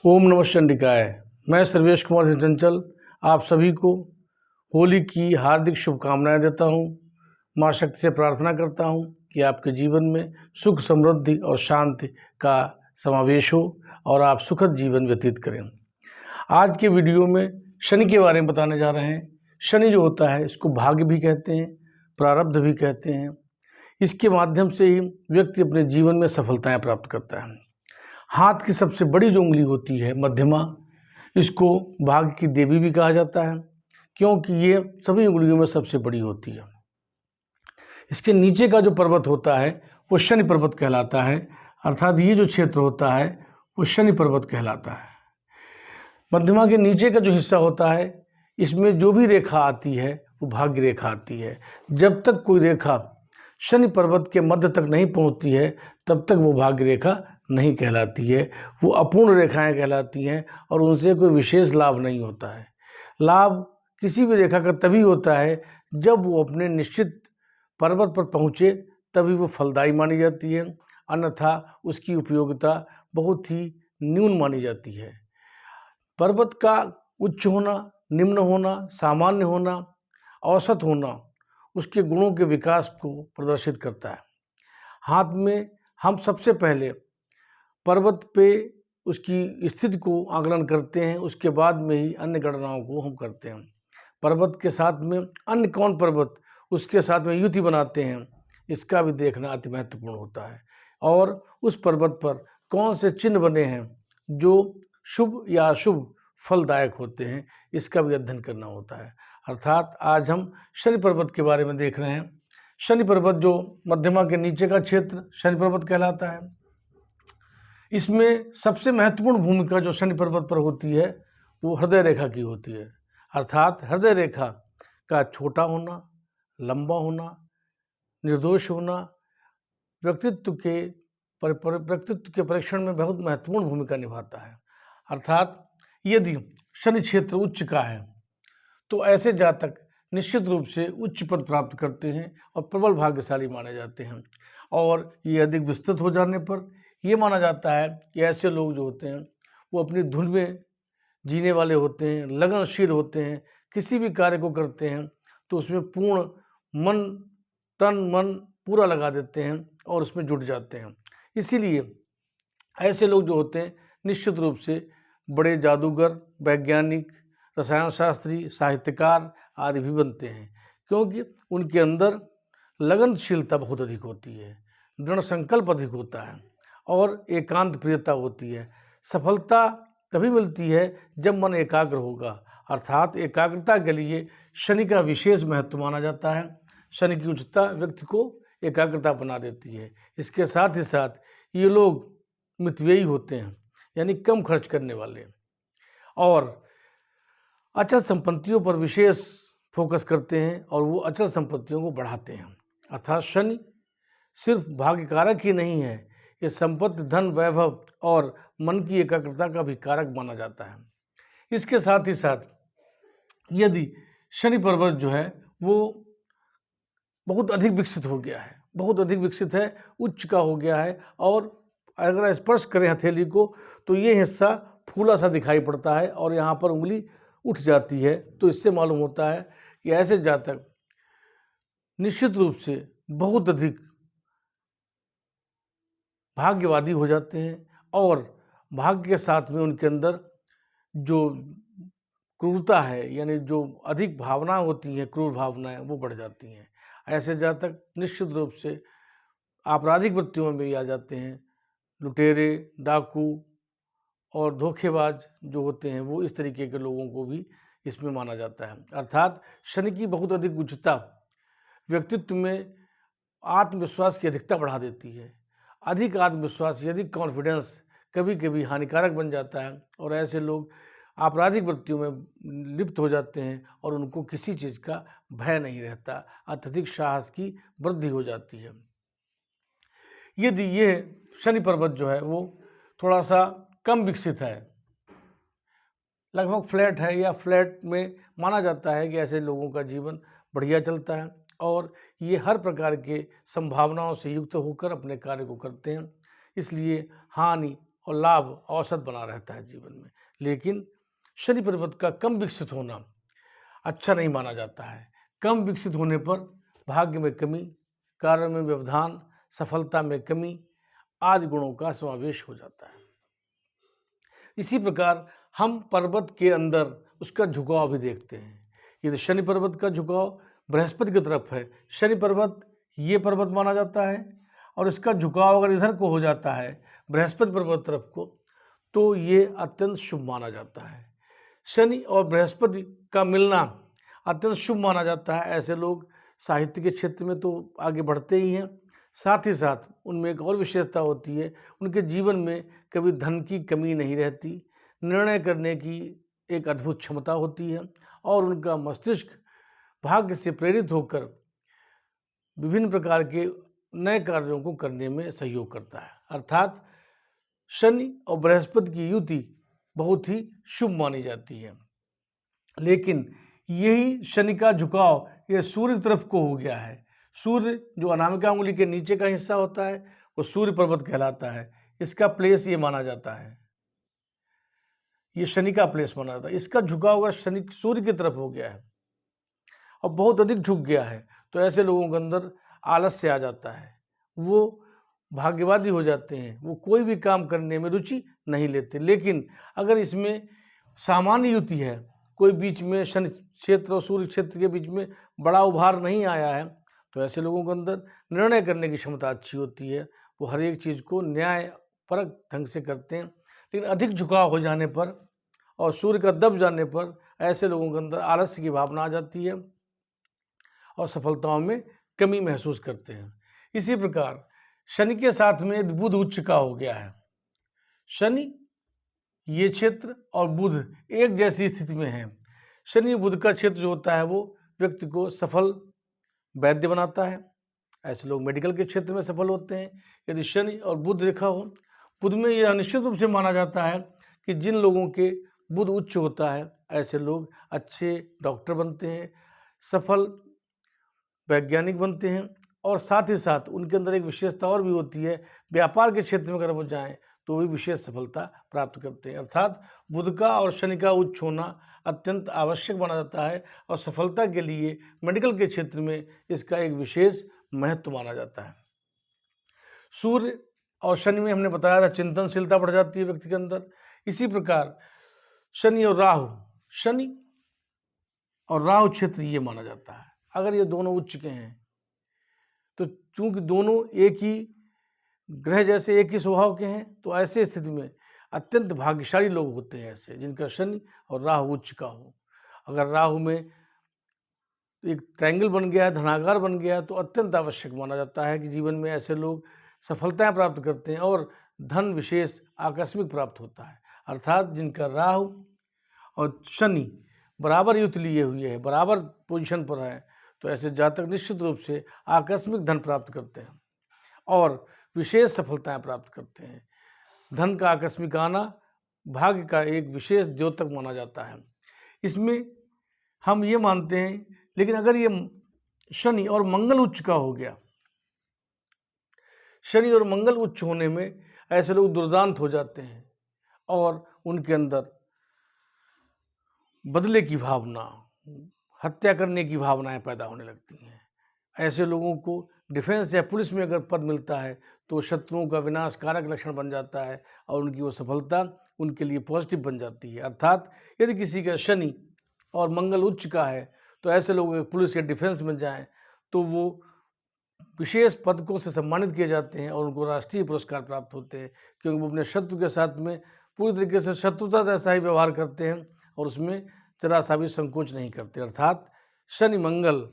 ओम नमः चंडिकाय। मैं सर्वेश कुमार सिंह चंचल आप सभी को होली की हार्दिक शुभकामनाएं देता हूं। माँ शक्ति से प्रार्थना करता हूं कि आपके जीवन में सुख समृद्धि और शांति का समावेश हो और आप सुखद जीवन व्यतीत करें। आज के वीडियो में शनि के बारे में बताने जा रहे हैं। शनि जो होता है इसको भाग्य भी कहते हैं, प्रारब्ध भी कहते हैं। इसके माध्यम से ही व्यक्ति अपने जीवन में सफलताएं प्राप्त करता है। हाथ की सबसे बड़ी जो उंगली होती है मध्यमा, इसको भाग्य की देवी भी कहा जाता है क्योंकि ये सभी उंगलियों में सबसे बड़ी होती है। इसके नीचे का जो पर्वत होता है वो शनि पर्वत कहलाता है, अर्थात ये जो क्षेत्र होता है वो शनि पर्वत कहलाता है। मध्यमा के नीचे का जो हिस्सा होता है इसमें जो भी रेखा आती है वो भाग्य रेखा आती है। जब तक कोई रेखा शनि पर्वत के मध्य तक नहीं पहुंचती है तब तक वो भाग्य रेखा नहीं कहलाती है, वो अपूर्ण रेखाएं कहलाती हैं और उनसे कोई विशेष लाभ नहीं होता है। लाभ किसी भी रेखा का तभी होता है जब वो अपने निश्चित पर्वत पर पहुँचे, तभी वो फलदायी मानी जाती है, अन्यथा उसकी उपयोगिता बहुत ही न्यून मानी जाती है। पर्वत का उच्च होना, निम्न होना, सामान्य होना, औसत होना उसके गुणों के विकास को प्रदर्शित करता है। हाथ में हम सबसे पहले पर्वत पे उसकी स्थिति को आकलन करते हैं, उसके बाद में ही अन्य गणनाओं को हम करते हैं। पर्वत के साथ में अन्य कौन पर्वत उसके साथ में युति बनाते हैं, इसका भी देखना अति महत्वपूर्ण होता है। और उस पर्वत पर कौन से चिन्ह बने हैं जो शुभ या अशुभ फलदायक होते हैं, इसका भी अध्ययन करना होता है। अर्थात आज हम शनि पर्वत के बारे में देख रहे हैं। शनि पर्वत जो मध्यमा के नीचे का क्षेत्र शनि पर्वत कहलाता है। इसमें सबसे महत्वपूर्ण भूमिका जो शनि पर्वत पर होती है वो हृदय रेखा की होती है। अर्थात हृदय रेखा का छोटा होना, लंबा होना, निर्दोष होना व्यक्तित्व के परीक्षण में बहुत महत्वपूर्ण भूमिका निभाता है। अर्थात यदि शनि क्षेत्र उच्च का है तो ऐसे जातक निश्चित रूप से उच्च पद प्राप्त करते हैं और प्रबल भाग्यशाली माने जाते हैं। और ये अधिक विस्तृत हो जाने पर ये माना जाता है कि ऐसे लोग जो होते हैं वो अपनी धुन में जीने वाले होते हैं, लगनशील होते हैं, किसी भी कार्य को करते हैं तो उसमें पूर्ण मन, तन मन पूरा लगा देते हैं और उसमें जुट जाते हैं। इसीलिए ऐसे लोग जो होते हैं निश्चित रूप से बड़े जादूगर, वैज्ञानिक, रसायन शास्त्री, साहित्यकार आदि भी बनते हैं क्योंकि उनके अंदर लगनशीलता बहुत अधिक होती है, दृढ़ संकल्प अधिक होता है और एकांत प्रियता होती है। सफलता तभी मिलती है जब मन एकाग्र होगा, अर्थात एकाग्रता के लिए शनि का विशेष महत्व माना जाता है। शनि की उच्चता व्यक्ति को एकाग्रता बना देती है। इसके साथ ही साथ ये लोग मितव्ययी होते हैं, यानी कम खर्च करने वाले, और अचल संपत्तियों पर विशेष फोकस करते हैं और वो अचल संपत्तियों को बढ़ाते हैं। अर्थात शनि सिर्फ भाग्यकारक ही नहीं है, ये संपत्ति, धन, वैभव और मन की एकाग्रता का भी कारक माना जाता है। इसके साथ ही साथ यदि शनि पर्वत जो है वो बहुत अधिक विकसित हो गया है, बहुत अधिक विकसित है, उच्च का हो गया है और अगर स्पर्श करें हथेली को तो ये हिस्सा फूला सा दिखाई पड़ता है और यहाँ पर उंगली उठ जाती है, तो इससे मालूम होता है कि ऐसे जातक निश्चित रूप से बहुत अधिक भाग्यवादी हो जाते हैं और भाग्य के साथ में उनके अंदर जो क्रूरता है, यानी जो अधिक भावना होती हैं, क्रूर भावनाएं, वो बढ़ जाती हैं। ऐसे जातक निश्चित रूप से आपराधिक वृत्तियों में भी आ जाते हैं। लुटेरे, डाकू और धोखेबाज जो होते हैं वो इस तरीके के लोगों को भी इसमें माना जाता है। अर्थात शनि की बहुत अधिक उच्चता व्यक्तित्व में आत्मविश्वास की अधिकता बढ़ा देती है। अधिक आत्मविश्वास, अधिक कॉन्फिडेंस कभी कभी हानिकारक बन जाता है और ऐसे लोग आपराधिक वृत्तियों में लिप्त हो जाते हैं और उनको किसी चीज़ का भय नहीं रहता, अत्यधिक साहस की वृद्धि हो जाती है। यदि ये शनि पर्वत जो है वो थोड़ा सा कम विकसित है, लगभग फ्लैट है या फ्लैट में माना जाता है कि ऐसे लोगों का जीवन बढ़िया चलता है और ये हर प्रकार के संभावनाओं से युक्त होकर अपने कार्य को करते हैं। इसलिए हानि और लाभ औसत बना रहता है जीवन में। लेकिन शनि पर्वत का कम विकसित होना अच्छा नहीं माना जाता है। कम विकसित होने पर भाग्य में कमी, कार्य में व्यवधान, सफलता में कमी आदि गुणों का समावेश हो जाता है। इसी प्रकार हम पर्वत के अंदर उसका झुकाव भी देखते हैं। यदि शनि पर्वत का झुकाव बृहस्पति की तरफ है, शनि पर्वत ये पर्वत माना जाता है, और इसका झुकाव अगर इधर को हो जाता है बृहस्पति पर्वत तरफ को, तो ये अत्यंत शुभ माना जाता है। शनि और बृहस्पति का मिलना अत्यंत शुभ माना जाता है। ऐसे लोग साहित्य के क्षेत्र में तो आगे बढ़ते ही हैं, साथ ही साथ उनमें एक और विशेषता होती है, उनके जीवन में कभी धन की कमी नहीं रहती, निर्णय करने की एक अद्भुत क्षमता होती है, और उनका मस्तिष्क भाग्य से प्रेरित होकर विभिन्न प्रकार के नए कार्यों को करने में सहयोग करता है। अर्थात शनि और बृहस्पति की युति बहुत ही शुभ मानी जाती है। लेकिन यही शनि का झुकाव ये सूर्य की तरफ को हो गया है। सूर्य जो अनामिका उंगली के नीचे का हिस्सा होता है वो सूर्य पर्वत कहलाता है। इसका प्लेस ये माना जाता है, ये शनि का प्लेस माना जाता है। इसका झुकाव अगर शनि सूर्य की तरफ हो गया है और बहुत अधिक झुक गया है, तो ऐसे लोगों के अंदर आलस्य आ जाता है, वो भाग्यवादी हो जाते हैं, वो कोई भी काम करने में रुचि नहीं लेते। लेकिन अगर इसमें सामान्य युति है, कोई बीच में शनि क्षेत्र और सूर्य क्षेत्र के बीच में बड़ा उभार नहीं आया है, तो ऐसे लोगों के अंदर निर्णय करने की क्षमता अच्छी होती है। वो हर एक चीज़ को न्यायपरक ढंग से करते हैं। लेकिन अधिक झुकाव हो जाने पर और सूर्य का दब जाने पर ऐसे लोगों के अंदर आलस्य की भावना आ जाती है और सफलताओं में कमी महसूस करते हैं। इसी प्रकार शनि के साथ में बुध उच्च का हो गया है। शनि ये क्षेत्र और बुध एक जैसी स्थिति में है। शनि बुध का क्षेत्र जो होता है वो व्यक्ति को सफल वैद्य बनाता है। ऐसे लोग मेडिकल के क्षेत्र में सफल होते हैं यदि शनि और बुध रेखा हो। बुध में यह निश्चित रूप से माना जाता है कि जिन लोगों के बुध उच्च होता है ऐसे लोग अच्छे डॉक्टर बनते हैं, सफल वैज्ञानिक बनते हैं, और साथ ही साथ उनके अंदर एक विशेषता और भी होती है, व्यापार के क्षेत्र में अगर वो जाएँ तो भी विशेष सफलता प्राप्त करते हैं। अर्थात बुध का और शनि का उच्च होना अत्यंत आवश्यक माना जाता है और सफलता के लिए मेडिकल के क्षेत्र में इसका एक विशेष महत्व माना जाता है। सूर्य और शनि में हमने बताया था चिंतनशीलता बढ़ जाती है व्यक्ति के अंदर। इसी प्रकार शनि और राहु क्षेत्र ये माना जाता है। अगर ये दोनों उच्च के हैं तो चूंकि दोनों एक ही ग्रह जैसे एक ही स्वभाव के हैं, तो ऐसे स्थिति में अत्यंत भाग्यशाली लोग होते हैं ऐसे जिनका शनि और राहु उच्च का हो। अगर राहु में एक ट्रायंगल बन गया है, धनागार बन गया है, तो अत्यंत आवश्यक माना जाता है कि जीवन में ऐसे लोग सफलताएं प्राप्त करते हैं और धन विशेष आकस्मिक प्राप्त होता है। अर्थात जिनका राहु और शनि बराबर युति लिए हुए है, बराबर पोजीशन पर है, तो ऐसे जातक निश्चित रूप से आकस्मिक धन प्राप्त करते हैं और विशेष सफलताएं प्राप्त करते हैं। धन का आकस्मिक आना भाग्य का एक विशेष द्योतक माना जाता है। इसमें हम ये मानते हैं, लेकिन अगर ये शनि और मंगल उच्च का हो गया, शनि और मंगल उच्च होने में ऐसे लोग दुर्दांत हो जाते हैं और उनके अंदर बदले की भावना, हत्या करने की भावनाएं पैदा होने लगती हैं। ऐसे लोगों को डिफेंस या पुलिस में अगर पद मिलता है तो शत्रुओं का विनाशकारक लक्षण बन जाता है और उनकी वो सफलता उनके लिए पॉजिटिव बन जाती है। अर्थात यदि किसी का शनि और मंगल उच्च का है तो ऐसे लोग पुलिस या डिफेंस में जाएं तो वो विशेष पदकों से सम्मानित किए जाते हैं और उनको राष्ट्रीय पुरस्कार प्राप्त होते हैं, क्योंकि वो अपने शत्रु के साथ में पूरी तरीके से शत्रुता जैसा ही व्यवहार करते हैं और उसमें जरा सा भी संकोच नहीं करते। अर्थात शनि मंगल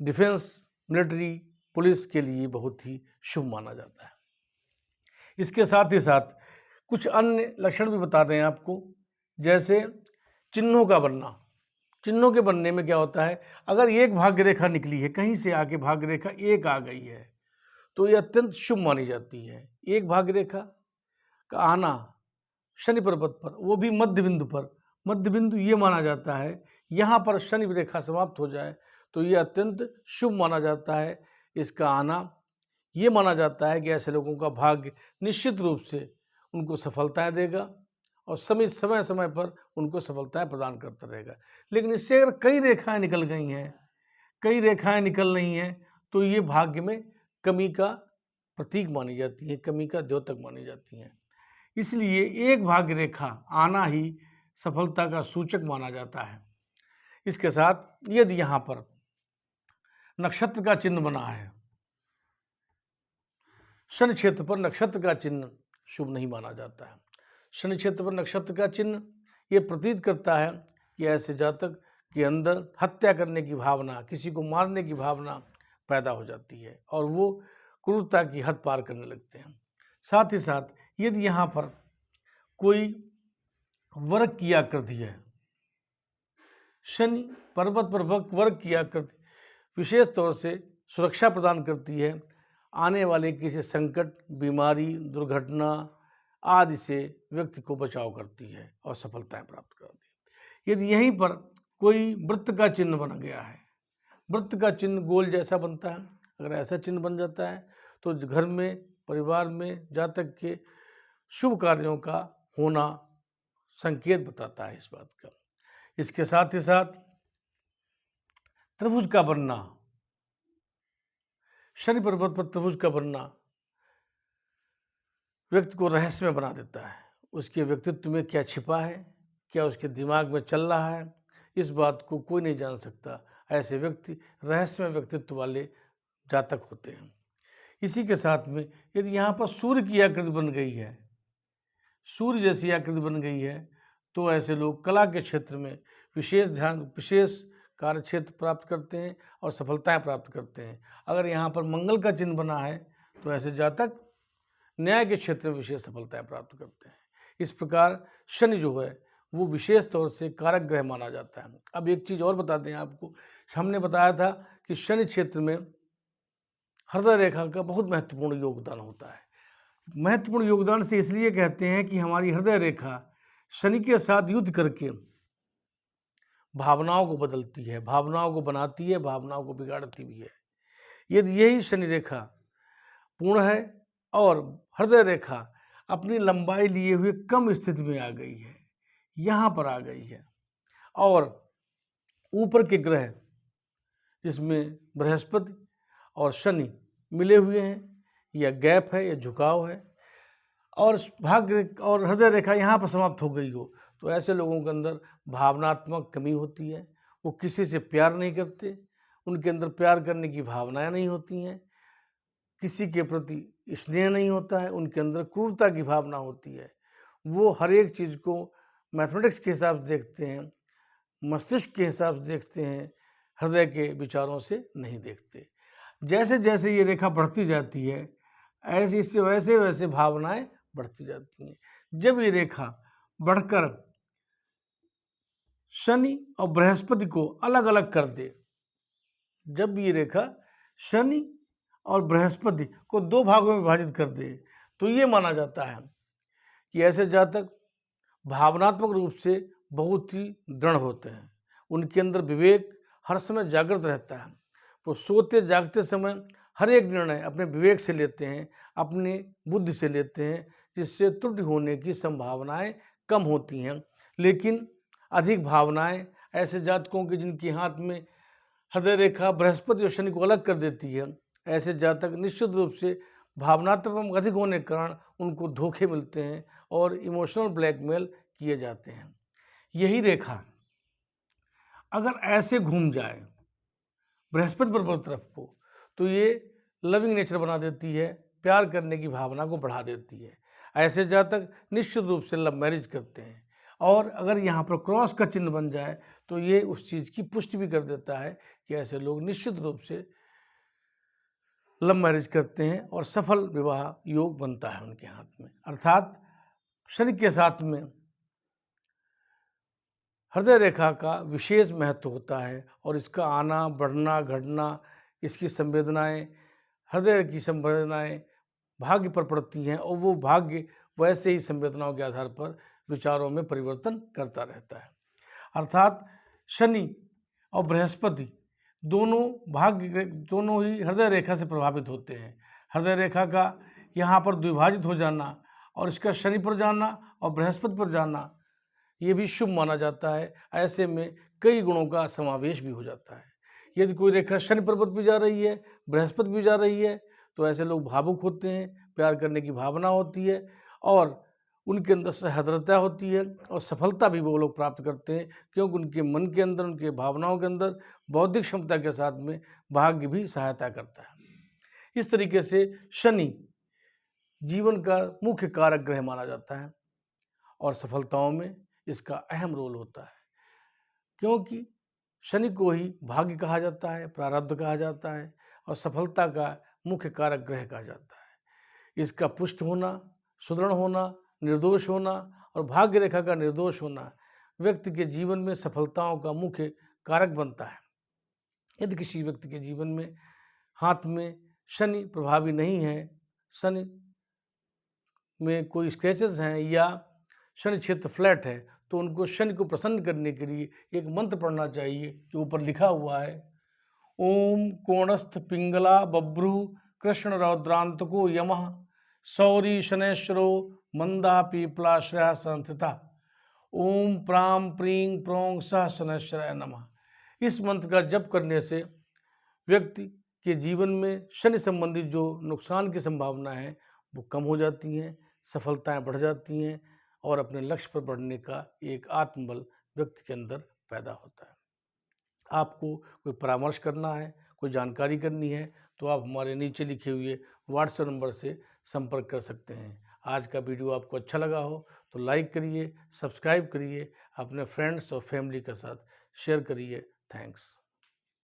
डिफेंस, मिलिट्री, पुलिस के लिए बहुत ही शुभ माना जाता है। इसके साथ ही साथ कुछ अन्य लक्षण भी बता दें आपको, जैसे चिन्हों का बनना। चिन्हों के बनने में क्या होता है, अगर एक भाग्य रेखा निकली है, कहीं से आके भाग्य रेखा एक आ गई है, तो ये अत्यंत शुभ मानी जाती है। एक भाग्य रेखा का आना शनि पर्वत पर, वो भी मध्य बिंदु पर, मध्य बिंदु ये माना जाता है यहाँ पर शनि रेखा समाप्त हो जाए तो ये अत्यंत शुभ माना जाता है। इसका आना ये माना जाता है कि ऐसे लोगों का भाग्य निश्चित रूप से उनको सफलताएं देगा और समय समय पर उनको सफलताएं प्रदान करता रहेगा। लेकिन इससे अगर कई रेखाएं निकल गई हैं, कई रेखाएं निकल रही हैं, तो ये भाग्य में कमी का प्रतीक मानी जाती है, कमी का द्योतक मानी जाती हैं। इसलिए एक भाग्य रेखा आना ही सफलता का सूचक माना जाता है। इसके साथ यदि यहाँ पर नक्षत्र का चिन्ह बना है, शनि क्षेत्र पर नक्षत्र का चिन्ह शुभ नहीं माना जाता है। शनि क्षेत्र पर नक्षत्र का चिन्ह ये प्रतीत करता है कि ऐसे जातक के अंदर हत्या करने की भावना, किसी को मारने की भावना पैदा हो जाती है और वो क्रूरता की हद पार करने लगते हैं। साथ ही साथ यदि यहाँ पर कोई वर्ग की आकृति है, शनि पर्वत पर वर्ग की आकृति विशेष तौर से सुरक्षा प्रदान करती है, आने वाले किसी संकट, बीमारी, दुर्घटना आदि से व्यक्ति को बचाव करती है और सफलताएं प्राप्त करती है। यदि यहीं पर कोई वृत्त का चिन्ह बन गया है, वृत्त का चिन्ह गोल जैसा बनता है, अगर ऐसा चिन्ह बन जाता है तो घर में, परिवार में जातक के शुभ कार्यों का होना संकेत बताता है इस बात का। इसके साथ ही साथ त्रिभुज का बनना, शनि पर्वत पर त्रिभुज का बनना व्यक्ति को रहस्यमय बना देता है। उसके व्यक्तित्व में क्या छिपा है, क्या उसके दिमाग में चल रहा है, इस बात को कोई नहीं जान सकता। ऐसे व्यक्ति रहस्यमय व्यक्तित्व वाले जातक होते हैं। इसी के साथ में यदि यहाँ पर सूर्य की आकृति बन गई है, सूर्य जैसी आकृति बन गई है, तो ऐसे लोग कला के क्षेत्र में विशेष ध्यान, विशेष कार्य क्षेत्र प्राप्त करते हैं और सफलताएं प्राप्त करते हैं। अगर यहाँ पर मंगल का चिन्ह बना है तो ऐसे जातक न्याय के क्षेत्र में विशेष सफलताएं प्राप्त करते हैं। इस प्रकार शनि जो है वो विशेष तौर से कारक ग्रह माना जाता है। अब एक चीज़ और बता दें आपको, हमने बताया था कि शनि क्षेत्र में हृदय रेखा का बहुत महत्वपूर्ण योगदान होता है। महत्वपूर्ण योगदान से इसलिए कहते हैं कि हमारी हृदय रेखा शनि के साथ युद्ध करके भावनाओं को बदलती है, भावनाओं को बनाती है, भावनाओं को बिगाड़ती भी है। यदि यही शनि रेखा पूर्ण है और हृदय रेखा अपनी लंबाई लिए हुए कम स्थिति में आ गई है, यहाँ पर आ गई है, और ऊपर के ग्रह जिसमें बृहस्पति और शनि मिले हुए हैं, या गैप है या झुकाव है, और भाग्य और हृदय रेखा यहाँ पर समाप्त हो गई हो, तो ऐसे लोगों के अंदर भावनात्मक कमी होती है। वो किसी से प्यार नहीं करते, उनके अंदर प्यार करने की भावनाएं नहीं होती हैं, किसी के प्रति स्नेह नहीं होता है, उनके अंदर क्रूरता की भावना होती है। वो हर एक चीज़ को मैथमेटिक्स के हिसाब से देखते हैं, मस्तिष्क के हिसाब से देखते हैं, हृदय के विचारों से नहीं देखते। जैसे जैसे ये रेखा बढ़ती जाती है, ऐसे इससे वैसे वैसे भावनाएं बढ़ती जाती हैं। जब ये रेखा बढ़कर शनि और बृहस्पति को अलग अलग कर दे, जब ये रेखा शनि और बृहस्पति को दो भागों में विभाजित कर दे, तो ये माना जाता है कि ऐसे जातक भावनात्मक रूप से बहुत ही दृढ़ होते हैं। उनके अंदर विवेक हर समय जागृत रहता है। वो सोते जागते समय हर एक निर्णय अपने विवेक से लेते हैं, अपनी बुद्धि से लेते हैं, जिससे त्रुटि होने की संभावनाएं कम होती हैं। लेकिन अधिक भावनाएं ऐसे जातकों के जिनके हाथ में हृदय रेखा बृहस्पति और शनि को अलग कर देती है, ऐसे जातक निश्चित रूप से भावनात्मक अधिक होने के कारण उनको धोखे मिलते हैं और इमोशनल ब्लैकमेल किए जाते हैं। यही रेखा अगर ऐसे घूम जाए बृहस्पति पर्वत तरफ को, तो ये लविंग नेचर बना देती है, प्यार करने की भावना को बढ़ा देती है। ऐसे जातक निश्चित रूप से लव मैरिज करते हैं, और अगर यहाँ पर क्रॉस का चिन्ह बन जाए तो ये उस चीज़ की पुष्टि भी कर देता है कि ऐसे लोग निश्चित रूप से लव मैरिज करते हैं और सफल विवाह योग बनता है उनके हाथ में। अर्थात शनि के साथ में हृदय रेखा का विशेष महत्व होता है, और इसका आना, बढ़ना, घटना, इसकी संवेदनाएं, हृदय की संवेदनाएं भाग्य पर पड़ती हैं, और वो भाग्य वैसे ही संवेदनाओं के आधार पर विचारों में परिवर्तन करता रहता है। अर्थात शनि और बृहस्पति दोनों ही हृदय रेखा से प्रभावित होते हैं। हृदय रेखा का यहाँ पर द्विभाजित हो जाना और इसका शनि पर जाना और बृहस्पति पर जाना ये भी शुभ माना जाता है। ऐसे में कई गुणों का समावेश भी हो जाता है। यदि कोई रेखा शनि पर्वत भी जा रही है, बृहस्पति भी जा रही है, तो ऐसे लोग भावुक होते हैं, प्यार करने की भावना होती है और उनके अंदर सहृदयता होती है और सफलता भी वो लोग प्राप्त करते हैं, क्योंकि उनके मन के अंदर, उनके भावनाओं के अंदर बौद्धिक क्षमता के साथ में भाग्य भी सहायता करता है। इस तरीके से शनि जीवन का मुख्य कारक ग्रह माना जाता है और सफलताओं में इसका अहम रोल होता है, क्योंकि शनि को ही भाग्य कहा जाता है, प्रारब्ध कहा जाता है और सफलता का मुख्य कारक ग्रह कहा जाता है। इसका पुष्ट होना, सुदृढ़ होना, निर्दोष होना और भाग्य रेखा का निर्दोष होना व्यक्ति के जीवन में सफलताओं का मुख्य कारक बनता है। यदि किसी व्यक्ति के जीवन में हाथ में शनि प्रभावी नहीं है, शनि में कोई स्क्रैचेस हैं या शनि क्षेत्र फ्लैट है, तो उनको शनि को प्रसन्न करने के लिए एक मंत्र पढ़ना चाहिए जो ऊपर लिखा हुआ है। ओम कोणस्थ पिंगला बभ्रु कृष्ण रौद्रांतको यमः सौरी शनैश्वरो मंदा पीपलाश्रय संस्थिता ओम प्राम प्रीं प्रों सह शनैश्वराय नमः। इस मंत्र का जप करने से व्यक्ति के जीवन में शनि संबंधित जो नुकसान की संभावना है वो कम हो जाती हैं, सफलताएं बढ़ जाती हैं और अपने लक्ष्य पर बढ़ने का एक आत्मबल व्यक्ति के अंदर पैदा होता है। आपको कोई परामर्श करना है, कोई जानकारी करनी है, तो आप हमारे नीचे लिखे हुए व्हाट्सएप नंबर से संपर्क कर सकते हैं। आज का वीडियो आपको अच्छा लगा हो तो लाइक करिए, सब्सक्राइब करिए, अपने फ्रेंड्स और फैमिली के साथ शेयर करिए। थैंक्स।